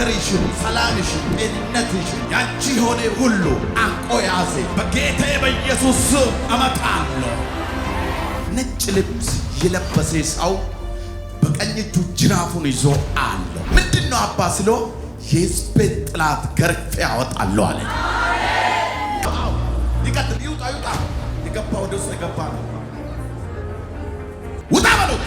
ነገርሽን፣ ሰላምሽን፣ ጤንነትሽን ያንቺ ሆነ ሁሉ አንቆ ያዘ በጌታ በኢየሱስ ስም አመጣለሁ። ነጭ ልብስ የለበሰ ሰው በቀኝ እጁ ጅራፉን ይዞ አለው። ምንድነው አባ ስሎ የሕዝቤን ጠላት ገርፌ አወጣለሁ አለ። ይቀጥል። ይውጣ ይውጣ። የገባ ወደ ውስጥ የገባ ነው። ውጣ በሉት።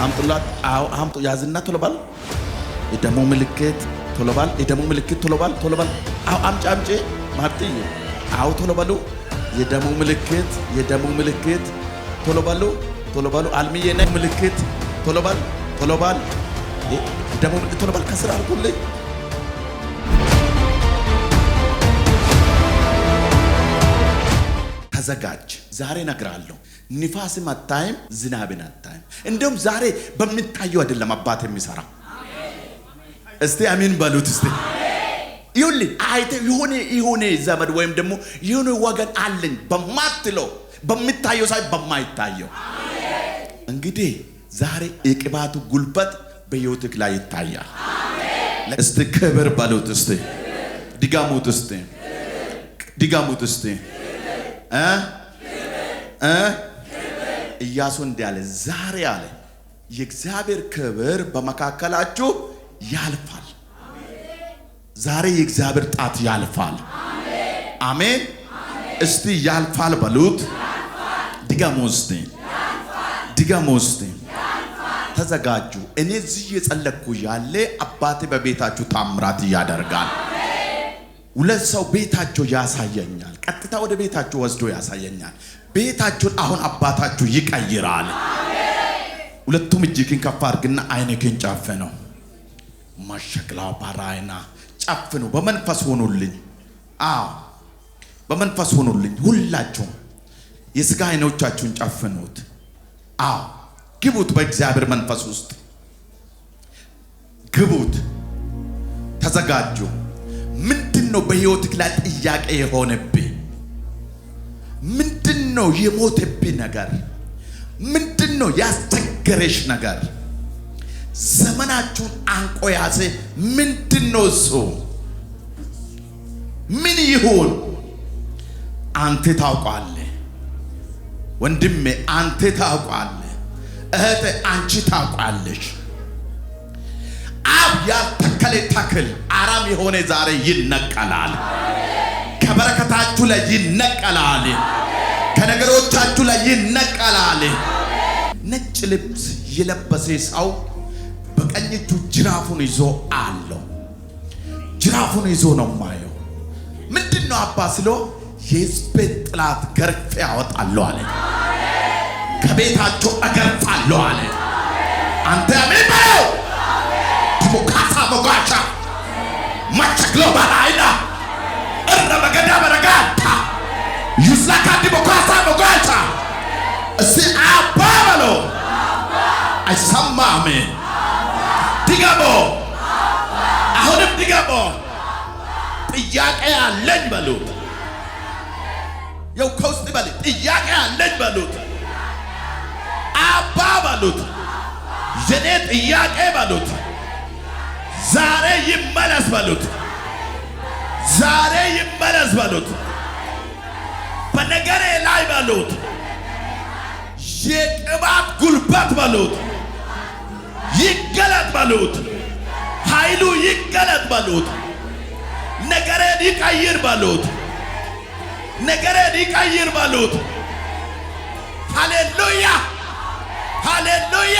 አምጡላት። አምጡ። ያዝና ቶሎ በል። የደሙ ምልክት ቶሎ በል። የደሙ ምልክት ቶሎ በል። ቶሎ በል። አምጪ ማርጥዬ። ቶሎ በሉ። የደሙ ምልክት ቶሎ በሉ። ቶሎ በሉ። አልሚዬ ነኝ ምልክት ቶሎ በል። ቶሎ በል። የደሙ ምልክት ቶሎ በል። ከስራ አድርጉልኝ። ተዘጋጅ። ዛሬ እነግርሃለሁ። ንፋስም አታይም፣ ዝናብን አታይም። እንደውም ዛሬ በሚታየው አይደለም አባት የሚሰራ። እስቲ አሜን በሉት። እስቲ ይሁንልኝ። አይተ የሆነ ዘመድ ወይም ደግሞ የሆነ ወገን አለኝ በማትለው በሚታየው ሳይ በማይታየው እንግዲህ ዛሬ የቅባቱ ጉልበት በሕይወትህ ላይ ይታያል። እስቲ ክብር በሉት። እስቲ ድጋሙት። እስቲ ድጋሙት። እስቲ ኢያሱ እንዲህ አለ፣ ዛሬ አለ የእግዚአብሔር ክብር በመካከላችሁ ያልፋል። ዛሬ የእግዚአብሔር ጣት ያልፋል። አሜን። እስቲ ያልፋል በሉት። ድገሙ እስቲ። ተዘጋጁ። እኔ እዚህ የጸለይኩ ያለ አባቴ በቤታችሁ ታምራት ያደርጋል። ሁለት ሰው ቤታቸው ያሳየኛል። ቀጥታ ወደ ቤታቸው ወስዶ ያሳየኛል። ቤታችሁን አሁን አባታችሁ ይቀይራል። ሁለቱም እጅክን ከፍ አድርግና አይንክን ጨፍነው። ማሸክላው ባራይና ጨፍኑ። በመንፈስ ሆኑልኝ። በመንፈስ ሆኑልኝ። ሁላችሁም የሥጋ አይኖቻችሁን ጨፍኑት። ግቡት። በእግዚአብሔር መንፈስ ውስጥ ግቡት። ተዘጋጁ። ምንድነው በሕይወትህ ላይ ጥያቄ የሆነብህ? ምንድነው የሞተብህ ነገር? ምንድነው ያስቸገረሽ ነገር? ዘመናችሁን አንቆ ያዘ ምንድነው እሱ? ምን ይሁን? አንተ ታውቃለህ። ወንድሜ አንተ ታውቃለህ። እህቴ አንቺ ታውቃለሽ። አብ ያልተከለ ተክል አራም የሆነ ዛሬ ይነቀላል። ከበረከታችሁ ላይ ይነቀላል። ከነገሮቻችሁ ላይ ይነቀላል። ነጭ ልብስ የለበሰ ሰው በቀኝ እጁ ጅራፉን ይዞ አለው። ጅራፉን ይዞ ነው ማየው። ምንድነው አባ ስሎ የሕዝቤን ጠላት ገርፌ አወጣለሁ አለ። ከቤታቸው እገርፋለሁ አለ። አንተ አሜን በለው። ዲሞካሳ ሞጋቻ ማቸክሎ ባላይና እረበገዳ በረጋታ ይዝላካ ዲሞካሳ ሞጋቻ እስቲ አባ በለው። አይሰማም። ድገሞ። አሁንም ድገሞ። ጥያቄ አለኝ በሉት። የው ከውስጥ በል ጥያቄ አለኝ በሉት። አባ በሉት። የኔ ጥያቄ በሉት። ዛሬ ይመለስ በሉት። ዛሬ ይመለስ በሉት። በነገሬ ላይ በሉት። የቅባት ጉልበት በሉት ይገለጥ በሉት። ኃይሉ ይገለጥ በሉት። ነገሬን ይቀይር በሉት። ነገሬን ይቀይር በሉት። ሃሌሉያ ሃሌሉያ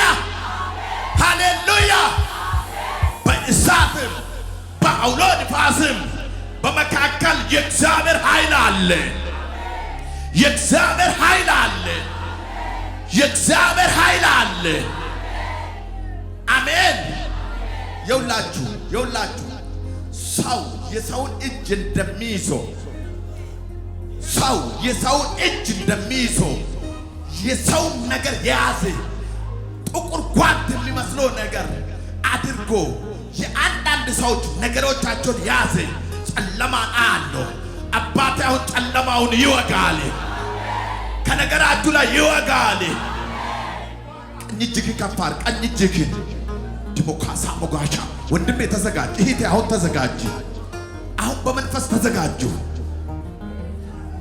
ሃሌሉያ። በእሳትም በአውሎ ንፋስም በመካከል የእግዚአብሔር ኃይል አለ። የእግዚአብሔር ኃይል አለ። የእግዚአብሔር ኃይል አለ። አሜን። የውላችሁ ሰው የሰውን እጅ እንደሚይዘው ሰው የሰውን እጅ እንደሚይዘው የሰው ነገር የያዘ ጥቁር ጓንት የሚመስለው ነገር አድርጎ የአንዳንድ ሰዎች ነገሮቻቸውን ያዘ። ጨለማ አለው። አባቴ አሁን ጨለማውን ይወጋል፣ ከነገራችሁ ላይ ይወጋል። ቀኝ እጅህን ከፍ አድርግ። ቀኝ እጅህን ዲሞካሳ ሞጋሻ ወንድሜ ተዘጋጅ። እህቴ አሁን ተዘጋጅ። አሁን በመንፈስ ተዘጋጁ።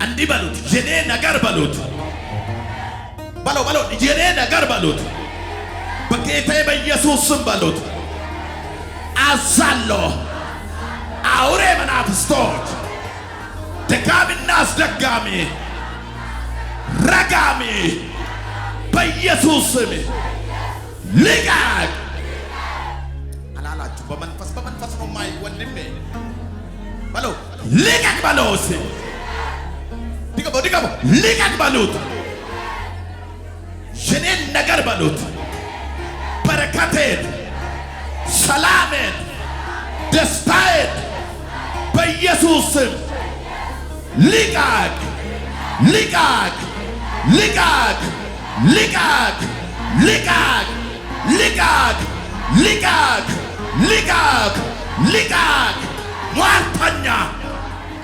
እንዲህ በሉት፣ የኔ ነገር በሉት። በለው የኔ ነገር በሉት። በጌታዬ በኢየሱስ ስም በሉት። አዛለሁ አውሬ መናፍስቶች ደጋሚና አስደጋሚ ረጋሚ በኢየሱስ ስም ልቀቅ አላላችሁ። በመንፈስ ነው ማይ ወንድሜ በለው ልቀቅ በለው። ድገሞ ልቀቅ በሉት። የኔን ነገር በሉት። በረከቴን፣ ሰላሜን፣ ደስታዬን በኢየሱስ ስም ልቀቅ ልቀቅ ልቀቅ ልቀቅ ልቀቅ ልቀቅ ልቀቅ ልቀቅ ልቀቅ። ሟርተኛ፣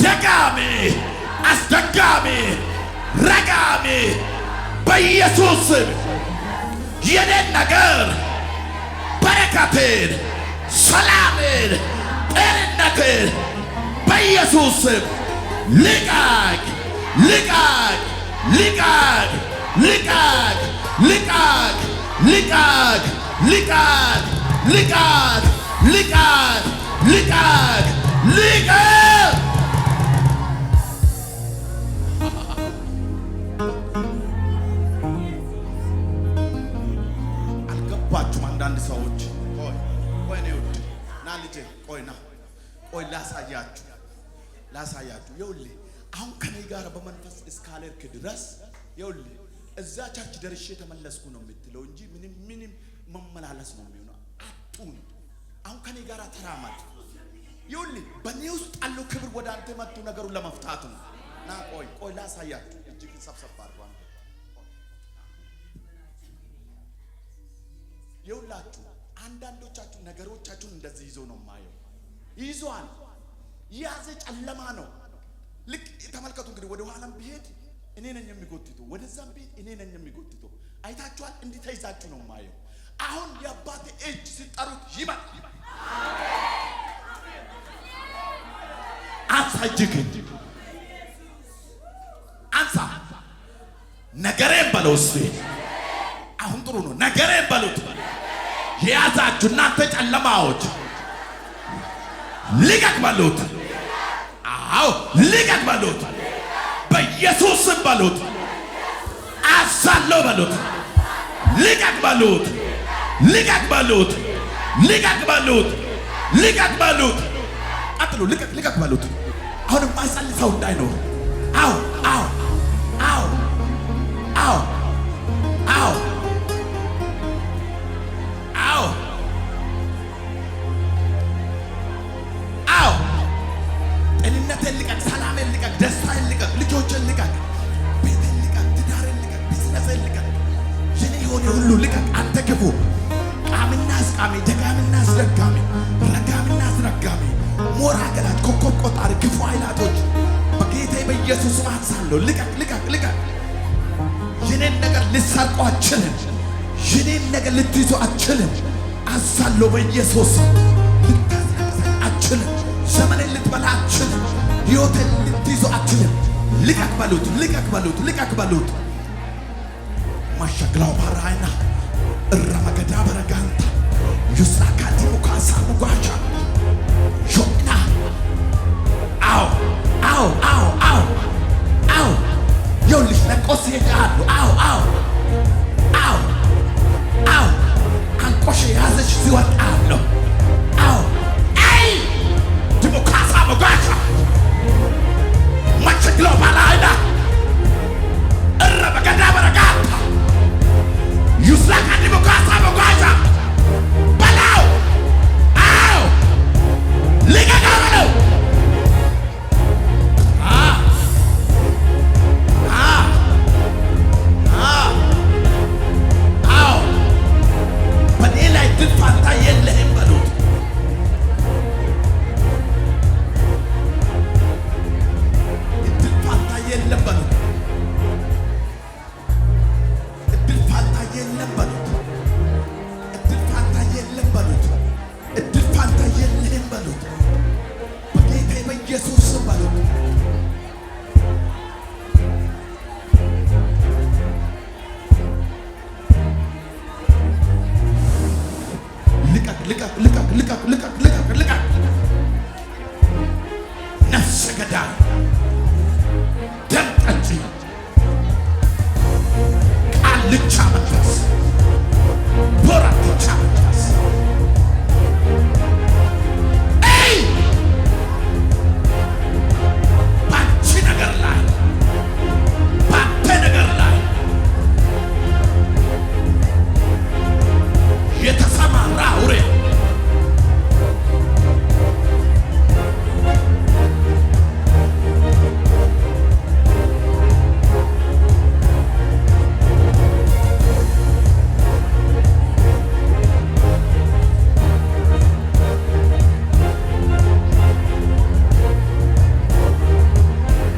ደጋሚ፣ አስደጋሚ፣ ረጋሚ በኢየሱስ ስም የኔን ነገር በረከቴን፣ ሰላሜን፣ ጤንነቴን በኢየሱስ ስም ልቀቅ ልቀቅ ልቀቅ ልቀቅ ልቀቅ ልቀቅ ልቀቅ ልቀቅ ልቀቅ ልቀቅ ልቀቅ። አልገባችሁም? አንዳንድ ሰዎች ቆይ ነው ውድ ና ልጄ ቆይ ላሳያችሁ። ይኸውልህ አሁን ከኔ ጋር በመንፈስ እስካልሄድክ ድረስ ይኸውልህ እዛ ቸርች ደርሼ ተመለስኩ ነው የምትለው እንጂ ምንም መመላለስ ነው የሚሆነው። አቱን አሁን ከኔ ጋር ተራመድ። ይኸውልህ በእኔ ውስጥ ያለው ክብር ወደ አንተ መጥቶ ነገሩን ለመፍታት ነው። ና ቆይ ላሳያችሁ። እጅግ ሰብሰብ አድርጓል። ይኸውላችሁ አንዳንዶቻችሁ ነገሮቻችሁን እንደዚህ ይዞ ነው ማየው። ይዟል ያዘ ጨለማ ነው። ልክ ተመልከቱ እንግዲህ ወደ ኋላም ቢሄድ እኔ ነኝ የሚጎትተው፣ ወደዛም ቢሄድ እኔ ነኝ የሚጎትተው። አይታችኋል? እንዲህ ተይዛችሁ ነው ማየው። አሁን የአባቴ እጅ ሲጠሩት ይመጣ። አንሳ እጅህን አንሳ። ነገሬን በለው እስቲ። አሁን ጥሩ ነው። ነገሬን በሉት። የያዛችሁ እናንተ ጨለማዎች ልቀቅ በሉት። አዎ ልቀቅ በሉት። በኢየሱስ ስም በሉት። አዛለው በሉት። ልቀቅ በሉት። ልቀቅ በሉት። ልቀቅ በሉት። ልቀቅ በሉት። አጥሉ ልቀቅ በሉት። አሁንም ማይጸልይ ሰው እንዳይኖር። አዎ አዎ አዎ አዎ አዎ አዎ አዎ ጤንነትን ልቀቅ፣ ሰላሜን ልቀቅ፣ ደስታን ልቀቅ፣ ልጆችን ልቀቅ፣ ቤትን ልቀቅ፣ ትዳርን ልቀቅ፣ ቢዝነስን ልቀቅ፣ የኔ የሆነ ሁሉ ልቀቅ። አንተ ክፉ ቃምና አስቃሚ፣ ደጋምና አስደጋሚ፣ ረጋምና አስረጋሚ፣ ሞራ ገላጭ፣ ኮከብ ቆጣሪ፣ ክፉ ኃይላቶች በጌታ በኢየሱስ አዛለሁ። ልቀቅ ልቀቅ ልቀቅ። የኔን ነገር ልትሰርቁ አትችልም። የኔን ነገር ልትይዙ አትችልም። አዛለሁ በኢየሱስ። ልታስነቅሰኝ አትችልም። ዘመኔን ልትበላ አትችልም። ሕይወቴን ልትይዙ አትችልም። ልቀቅ በሉት። ልቀቅ በሉት። ልቀቅ በሉት። ማሸግላው ባራይና እራመገዳ በረጋንታ ዩሳካቲ ሙካሳ ሙጓቻ ሾና አው አው አው አው ቆስ ይቃሉ አው አው አው አው አንቆሽ ያዘች ሲወጣለሁ አው አይ ዲሞክራሲ መጋቻ ማች ግሎባል አይዳ እረበገዳ በረጋታ ዩስላካ ዲሞክራሲ መጋቻ በላው አው ልቀቀው ልቀቅ ነፍሰ ገዳይ ደም ጠጪ ቃልቻ መንፈስ ቦራትቻ መንፈስ ባንቺ ነገር ላይ ባንተ ነገር ላይ የተሰማራ አውሬ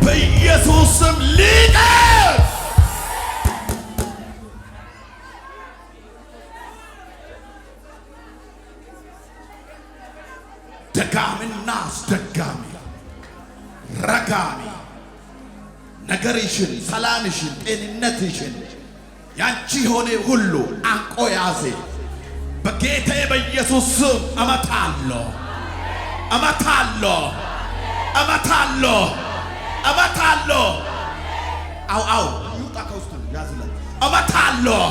በኢየሱስም ሊቀር ደጋሚና አስደጋሚ ረጋሚ ነገርሽን፣ ሰላምሽን፣ ጤንነትሽን ያንቺ ሆነ ሁሉ አንቆ ያዘ በጌታ በኢየሱስ ስም እመታለሁ። አው ይውጣ ከውስጡ ያዝለት። እመታለሁ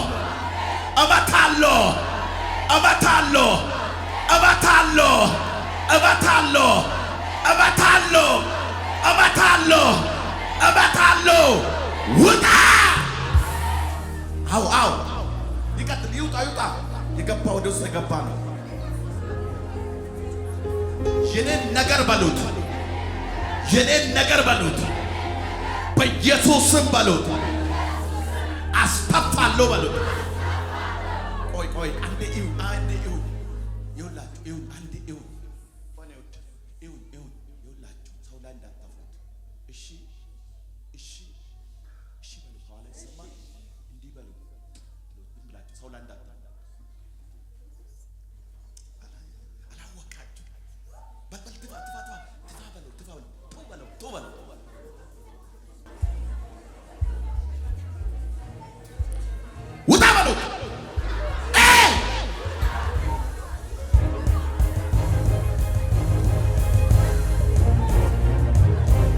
ውጣ። አው ይቀጥል። ይውጣ የገባ ወደ ውስጥ የገባ ነው። የኔን ነገር በሉት በኢየሱስ ስም በሉት። አስጠፋለሁ በሉት። ቆይ አንዴ ይውላችሁ አንዴ ይውላችሁ ሰው ላይ እንዳታፉት። እሺ በሉ። ኋላ ይሰማል። እንዲህ በሉ ብላችሁ ሰው ላይ እንዳታፉት። አላወቃችሁ በል ትፋ በለው ውጣ በሉት።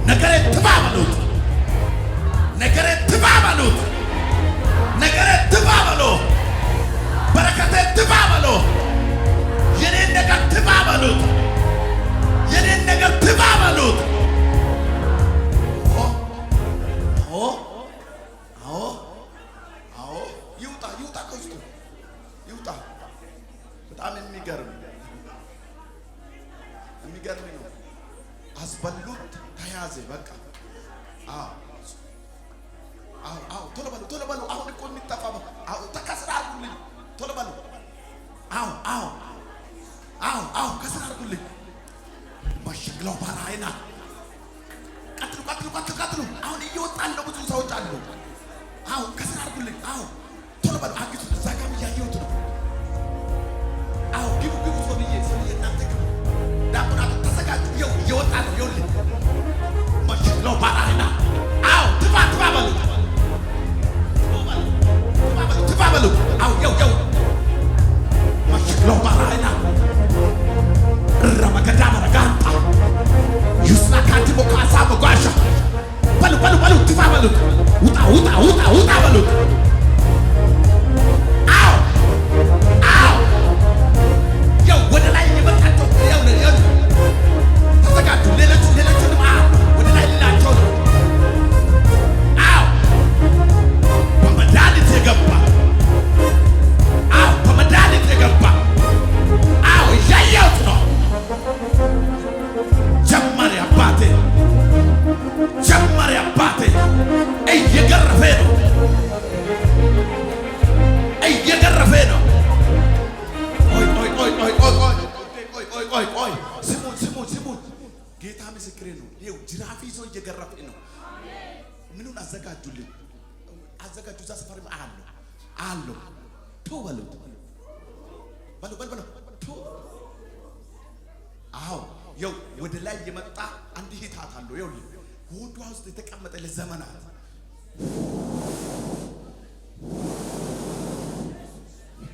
ነገሬ ትፋ በሉት። በረከቴ ትፋ በሉት። የኔን ነገር ትፋ በሉት። ይውጣ ከውስጡ ይውጣ። በጣም የሚገርም ነው። አስበሉት። ተያዘ በቃ። ቶሎ በሉ። አሁን እኮ የሚጠፋ ከስራ አድርጉልኝ። ቶሎ በሉ። ከስራ አድርጉልኝ። ማሽግለው ባራይና ቀጥሉ። አሁን እየወጣን ነው። ብዙ ሰዎች አሉ። ከስራ አድርጉልኝ። ቶሎ በሉ። አግቱ። እዛ ጋር እያየሁት ነው። ግቡ ሰውዬ እናንተ ግቡ። ዳቦናቱ ተዘጋጁ። እየወጣ ነው። ይኸውልህ ማሽግለው ባራይና ትፋ በሉ። ማሽግለው ባራይና ረመገዳ በረጋታ ዩስላካ ዲሞክራሲ መጓሻ በሉ ትፋ በሉ። ውጣ አዘጋጁልኝ አዘጋጁ። እዛ ሰፈር አለው ቱ በሉት በሉ ቱ። አዎ ያው ወደ ላይ የመጣ አንድ ሂታት አለው። ያው ሆዷ ውስጥ የተቀመጠ ለዘመናት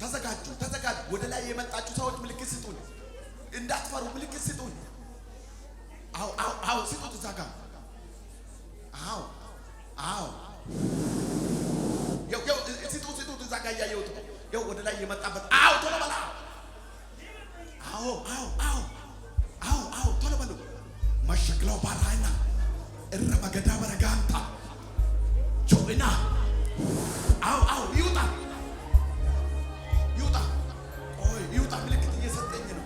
ተዘጋጁ። ወደ ላይ የመጣችሁ ሰዎች ምልክት ስጡኝ፣ እንዳትፈሩ ምልክት ስጡኝ። አዎ ስጡት እዛ ጋር አዎ ያው ስጡት እዛ ጋር እያየሁት ነው። ያው ወደ ላይ የመጣበት አዎ ቶሎ በላ አዎ ቶሎ በሉ መሸክለው ባራይና እረመገዳ በረጋንታ ጆይና አዎ ይውጣ ምልክት እየሰጠኝ ነው።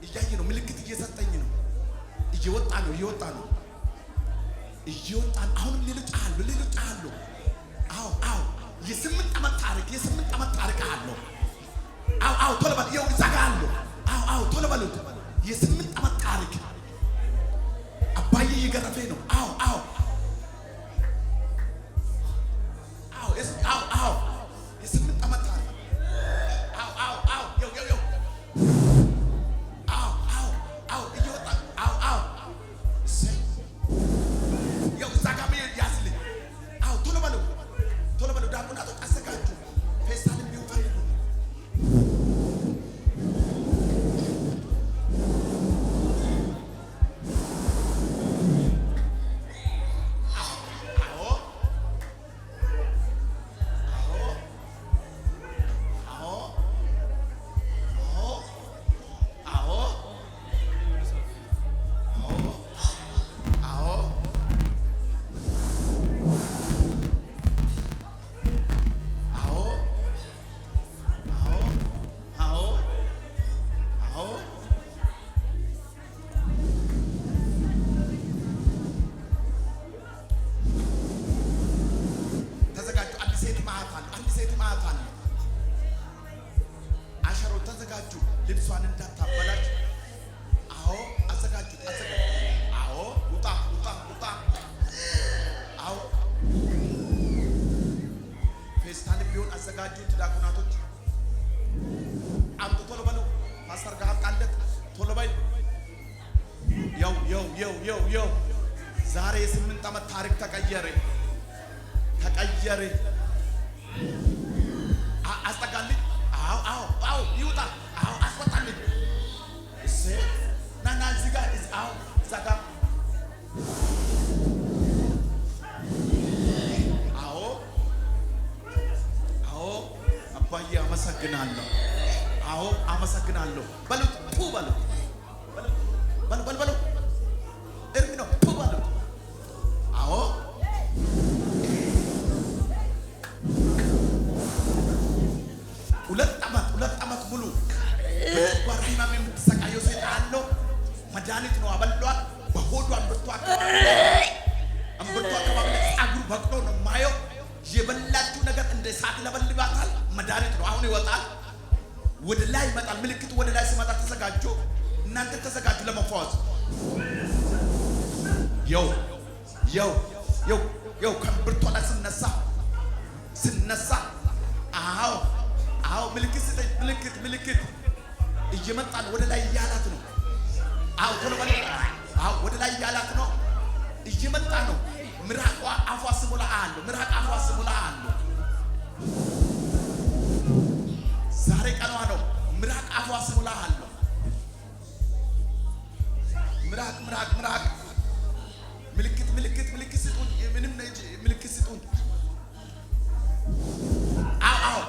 እያየ ነው። ምልክት እየሰጠኝ ነው። እየወጣ ነው። አሁንም ሌሎች አሉ። አዎ የስምንት ዓመት ታሪክ አለው። አዎ ቶሎ በል ይኸው እዛ ጋር አለው። አዎ ቶሎ በሉት። የስምንት ዓመት ታሪክ አባዬ እየገረፈ ነው። አዎ የስምንት ዓመት ታሪክ እየወጣ እዛ ጋር ያዝልኝ። ቶሎ በሉ ዳቁናቶች አዘጋጁ። ፌስታል ቢሆን ፈልጉ። ልብሷን እንዳታበላሽ። አዘጋጁ። ውጣ። ፌስታል ቢሆን አዘጋጁት። ዲያቆናቶች አምጡ። ቶሎ በሉ። ፓስተር ጋር አምጣለት። ቶሎ በይ። ያው ዛሬ የ8 ዓመት ታሪክ ተቀየረ። አስጠጋልኝ። አዎ ይውጣ። አስወጣልኝ። ናና እዚህ ጋር እዛ ጋር አባዬ አመሰግናለሁ። አመሰግናለሁ። በሉት ቱ በሉት እርም ነው ቱ በሉት። ሁለት ዓመት ሙሉ በጨጓራ ህመም የምትሰቃየው ሴት አለው። መድኃኒት ነው አበሏት። በሆዷ እምብርቷ አካባቢ ላይ ፀጉር በቅሎ ነው የማየው። የበላችሁ ነገር እንደ እሳት ለበልባታል። መድኃኒት ነው። አሁን ይወጣል፣ ወደ ላይ ይመጣል። ምልክቱ ወደ ላይ ሲመጣ ተዘጋጁ። እናንተ ተዘጋጁ ለመፈወስ። ያው ከእምብርቷ ላይ ስነሳ ምልክት ስጠኝ። ምልክት እየመጣ ነው። ወደ ላይ እያላት ነው። ቶሎ በል። ወደ ላይ እያላት ነው። እየመጣ ነው። ምራቋ አፏ ስሙላ አለው። ዛሬ ቀኗ ነው። ምራቅ አፏ ስሙላ አለው። ምራቅ ምልክት ስጡኝ። ምንም ምልክት ስጡኝ።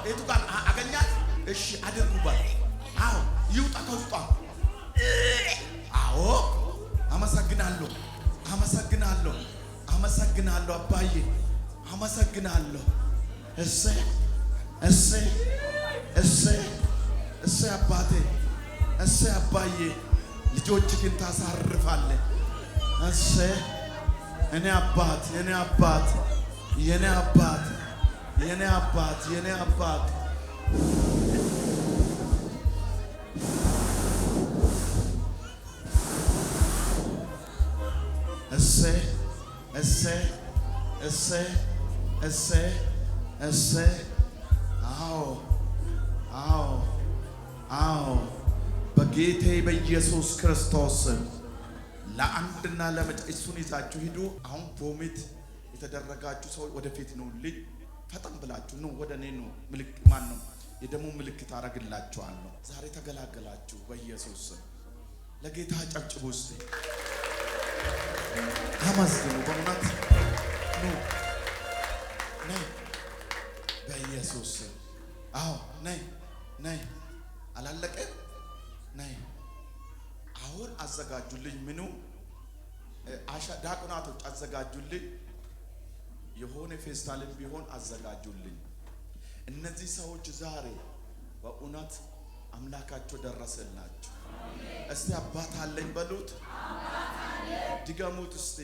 የቱ ጋር አገኛት? እሺ አድርጉባት። ይውጣ ከውስጧ። አመሰግናለሁ አባዬ፣ አመሰግናለሁ። እሰይ አባቴ፣ እሰይ አባዬ፣ ልጆችህን ታሳርፋለህ። የኔ አባት እሰይ እሰይ እሰይ እሰይ እሰይ አዎ አዎ አዎ በጌታ በኢየሱስ ክርስቶስ ለአንድና እሱን ይዛችሁ ሂዱ። አሁን ቮሚት የተደረጋችሁ ሰው ወደፊት ነው። ልጅ ፈጠን ብላችሁ ነው ወደ እኔ ነው። ማን ነው የደሙ ምልክት አረግላችኋለሁ። ዛሬ ተገላገላችሁ በኢየሱስ ስም። ለጌታ ጨብጭቡ እስቲ አመስግኑ። በእውነት ነው ነይ በኢየሱስ ስም። አዎ ነይ ነይ አላለቀም። ነይ አሁን አዘጋጁልኝ። ምኑ ዲያቆናቶች አዘጋጁልኝ። የሆነ ፌስታልም ቢሆን አዘጋጁልኝ። እነዚህ ሰዎች ዛሬ በእውነት አምላካቸው ደረሰላችሁ። እስቲ አባት አለኝ በሉት። ድገሙት እስቲ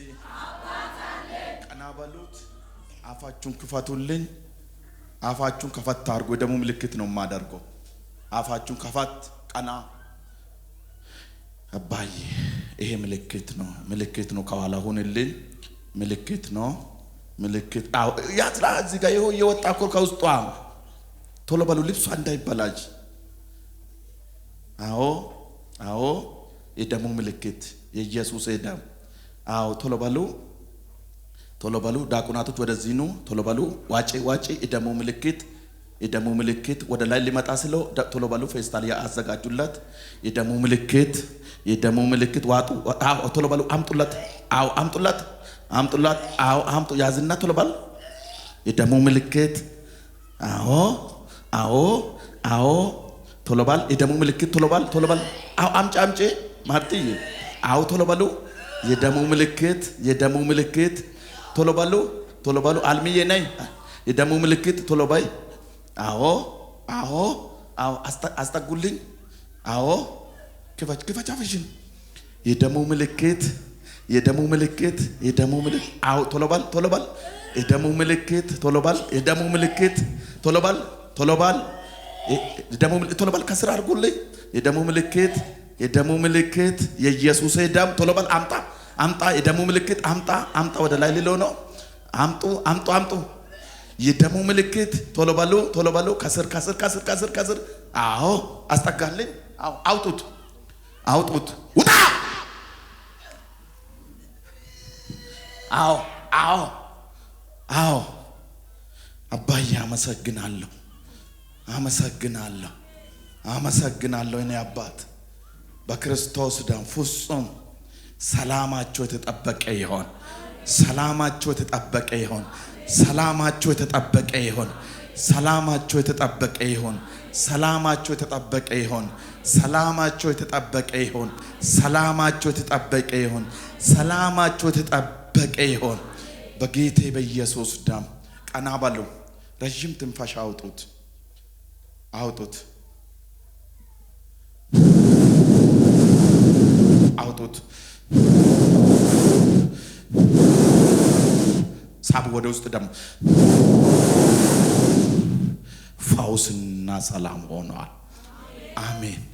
ቀና በሉት። አፋችሁን ክፈቱልኝ። አፋችሁን ከፈት አድርጎ ደግሞ ምልክት ነው የማደርገው። አፋችሁን ከፈት ቀና። አባዬ ይሄ ምልክት ነው ከኋላ ሁንልኝ። ምልክት ነው ምልክት። አዎ ያትራ እዚህ ጋር ይኸው እየወጣ እኮ ከውስጧ ቶሎ በሉ ልብሷ እንዳይበላሽ። አዎ አዎ የደሙ ምልክት የኢየሱስ ደም። አዎ ቶሎ በሉ ዲያቆናቶች ወደዚህ ነው። ቶሎ በሉ ዋጪ የደሙ ምልክት ወደ ላይ ሊመጣ ስለው ቶሎ በሉ ፌስታል ያዘጋጁለት። የደሙ ምልክት ዋጡ። አዎ ቶሎ በሉ አምጡለት። አዎ አምጡ። አዎ አምጡ። ያዝና ቶሎ በሉ የደሙ ምልክት። አዎ ቶሎ በል የደሙ ምልክት። ቶሎ በል አዎ አምጪ ማርትዬ። አዎ ቶሎ በሉ የደሙ ምልክት። ቶሎ በሉ አልሚዬ ነይ የደሙ ምልክት ቶሎ በይ። አዎ አስጠጉልኝ። አዎ ክፈች አፍሽን። የደሙ ምልክት አዎ ቶሎ በል የደሙ ምልክት ቶሎ በል ከስራ አድርጉልኝ። የደሙ ምልክት የኢየሱስ ደም ቶሎ በል አምጣ የደሙ ምልክት አምጣ ወደ ላይ ሊለው ነው። አምጡ የደሙ ምልክት ቶሎ በሉ ከስር አዎ አስጠጋልኝ። አዎ አውጡት ውጣ። አዎ አባዬ አመሰግናለሁ እኔ አባት በክርስቶስ ደም ፍጹም ሰላማቸው የተጠበቀ ይሆን። ሰላማቸው የተጠበቀ ይሆን። ሰላማቸው የተጠበቀ ይሆን። ሰላማቸው የተጠበቀ ይሆን። ሰላማቸው የተጠበቀ ይሆን። ሰላማቸው የተጠበቀ ይሆን። ሰላማቸው የተጠበቀ ይሆን። ሰላማቸው የተጠበቀ ይሆን። በጌታ በኢየሱስ ደም ቀና በሉ። ረጅም ትንፋሽ አውጡት። ሳብ ወደ ውስጥ ደግሞ ፈውስና ሰላም ሆኗል። አሜን።